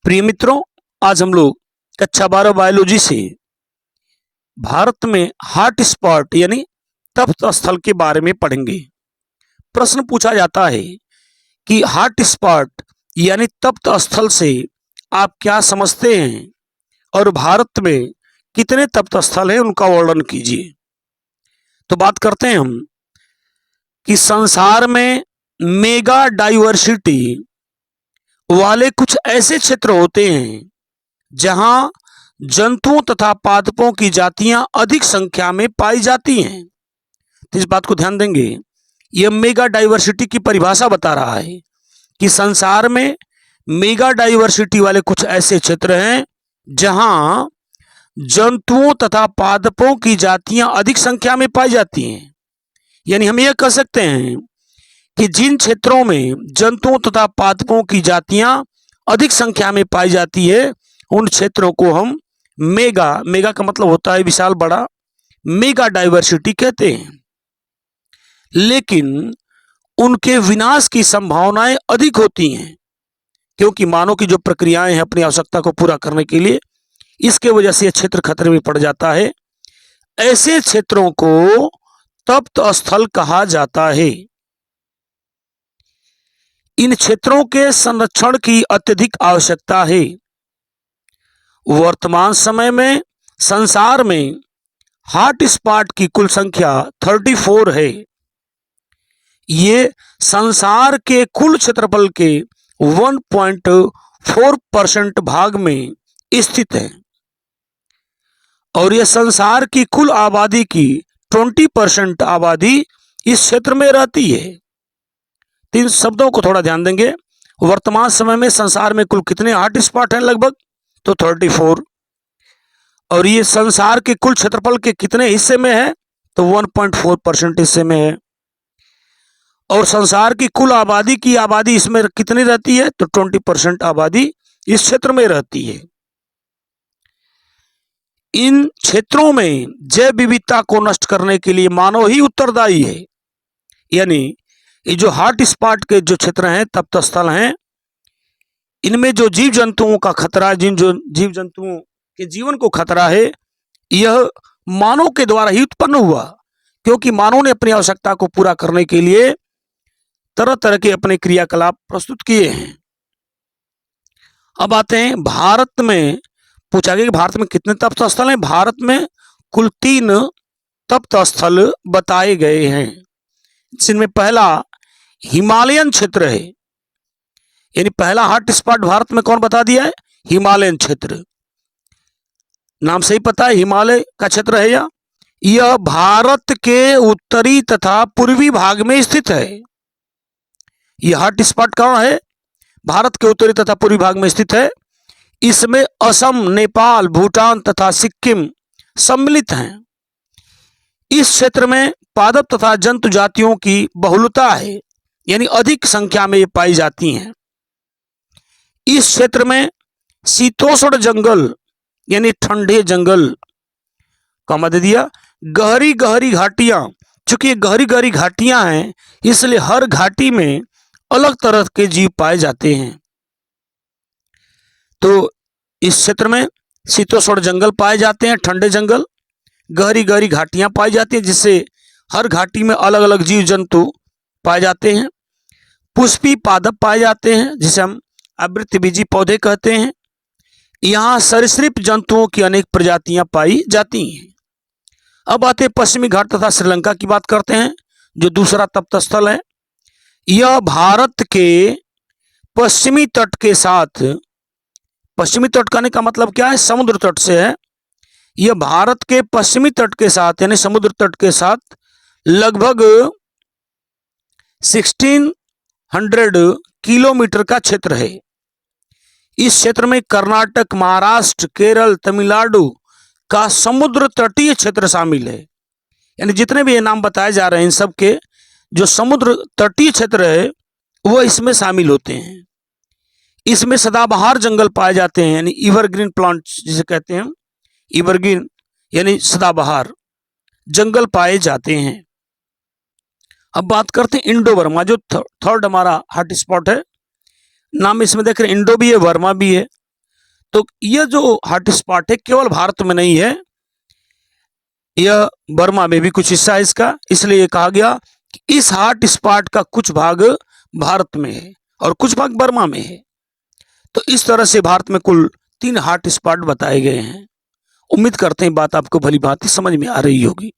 प्रिय मित्रों, आज हम लोग कक्षा 12 बायोलॉजी से भारत में हॉट स्पॉट यानी तप्त स्थल के बारे में पढ़ेंगे। प्रश्न पूछा जाता है कि हॉट स्पॉट यानी तप्त स्थल से आप क्या समझते हैं और भारत में कितने तप्त स्थल हैं, उनका वर्णन कीजिए। तो बात करते हैं हम कि संसार में मेगा डाइवर्सिटी वाले कुछ ऐसे क्षेत्र होते हैं जहां जंतुओं तथा पादपों की जातियां अधिक संख्या में पाई जाती हैं। तो इस बात को ध्यान देंगे, यह मेगा डाइवर्सिटी की परिभाषा बता रहा है कि संसार में मेगा डाइवर्सिटी वाले कुछ ऐसे क्षेत्र हैं जहां जंतुओं तथा पादपों की जातियां अधिक संख्या में पाई जाती हैं। यानी हम यह कह सकते हैं कि जिन क्षेत्रों में जंतुओं तथा पादपों की जातियां अधिक संख्या में पाई जाती है उन क्षेत्रों को हम मेगा का मतलब होता है विशाल, बड़ा, मेगा डाइवर्सिटी कहते हैं। लेकिन उनके विनाश की संभावनाएं अधिक होती हैं क्योंकि मानव की जो प्रक्रियाएं हैं अपनी आवश्यकता को पूरा करने के लिए, इसके वजह से यह क्षेत्र खतरे में पड़ जाता है। ऐसे क्षेत्रों को तप्त स्थल कहा जाता है। इन क्षेत्रों के संरक्षण की अत्यधिक आवश्यकता है। वर्तमान समय में संसार में हॉट स्पॉट की कुल संख्या 34 है। ये संसार के कुल क्षेत्रफल के 1.4% भाग में स्थित है और यह संसार की कुल आबादी की 20% आबादी इस क्षेत्र में रहती है। तीन शब्दों को थोड़ा ध्यान देंगे। वर्तमान समय में संसार में कुल कितने हॉट स्पॉट हैं? लगभग तो 34। और ये संसार के कुल क्षेत्रफल के कितने हिस्से में है? तो 1.4% हिस्से में है। और संसार की कुल आबादी की आबादी इसमें कितनी रहती है? तो 20% आबादी इस क्षेत्र में रहती है। इन क्षेत्रों में जैव विविधता को नष्ट करने के लिए मानव ही उत्तरदायी है। यानी ये जो हॉट स्पॉट के जो क्षेत्र हैं, तप्त स्थल हैं, इनमें जो जीव जंतुओं का खतरा, जिन जो जीव जंतुओं के जीवन को खतरा है, यह मानव के द्वारा ही उत्पन्न हुआ क्योंकि मानव ने अपनी आवश्यकता को पूरा करने के लिए तरह तरह के अपने क्रियाकलाप प्रस्तुत किए हैं। अब आते हैं भारत में। पूछा गया कि भारत में कितने तप्त स्थल हैं? भारत में कुल 3 तप्त स्थल बताए गए हैं। जिनमें पहला हिमालयन क्षेत्र है। यानी पहला हॉट स्पॉट भारत में कौन बता दिया है? हिमालयन क्षेत्र। नाम से ही पता है हिमालय का क्षेत्र है। यह भारत के उत्तरी तथा पूर्वी भाग में स्थित है। यह हॉट स्पॉट कहां है? भारत के उत्तरी तथा पूर्वी भाग में स्थित है। इसमें असम, नेपाल, भूटान तथा सिक्किम सम्मिलित हैं। इस क्षेत्र में पादप तथा जंतु जातियों की बहुलता है, यानी अधिक संख्या में ये पाई जाती हैं। इस क्षेत्र में शीतोष्ण जंगल यानी ठंडे जंगल का मध्य दिया, गहरी गहरी घाटियां। चूंकि ये गहरी गहरी घाटियां हैं इसलिए हर घाटी में अलग तरह के जीव पाए जाते हैं। तो इस क्षेत्र में शीतोष्ण जंगल पाए जाते हैं, ठंडे जंगल, गहरी गहरी घाटियां पाई जाती हैं, जिससे हर घाटी में अलग अलग जीव जंतु पाए जाते हैं। पुष्पी पादप पाए जाते हैं जिसे हम आवृतबीजी पौधे कहते हैं। यहाँ सरीसृप जंतुओं की अनेक प्रजातियां पाई जाती हैं। अब आते हैं पश्चिमी घाट तथा श्रीलंका की बात करते हैं, जो दूसरा तप्त स्थल है। यह भारत के पश्चिमी तट के साथ, पश्चिमी तट कहने का मतलब क्या है? समुद्र तट से है। यह भारत के पश्चिमी तट के साथ यानी समुद्र तट के साथ लगभग 1600 किलोमीटर का क्षेत्र है। इस क्षेत्र में कर्नाटक, महाराष्ट्र, केरल, तमिलनाडु का समुद्र तटीय क्षेत्र शामिल है। यानी जितने भी ये नाम बताए जा रहे हैं इन सब के जो समुद्र तटीय क्षेत्र है वो इसमें शामिल होते हैं। इसमें सदाबहार जंगल पाए जाते हैं, यानी एवरग्रीन प्लांट्स जिसे कहते हैं, एवरग्रीन यानी सदाबहार जंगल पाए जाते हैं। अब बात करते हैं इंडो बर्मा, जो थर्ड हमारा हॉट स्पॉट है। नाम इसमें देख रहे हैं, इंडो भी है, वर्मा भी है। तो यह जो हॉट स्पॉट है केवल भारत में नहीं है, यह बर्मा में भी कुछ हिस्सा है इसका, इसलिए कहा गया कि इस हॉट स्पॉट का कुछ भाग भारत में है और कुछ भाग बर्मा में है। तो इस तरह से भारत में कुल 3 हॉट स्पॉट बताए गए हैं। उम्मीद करते हैं बात आपको भली भांति समझ में आ रही होगी।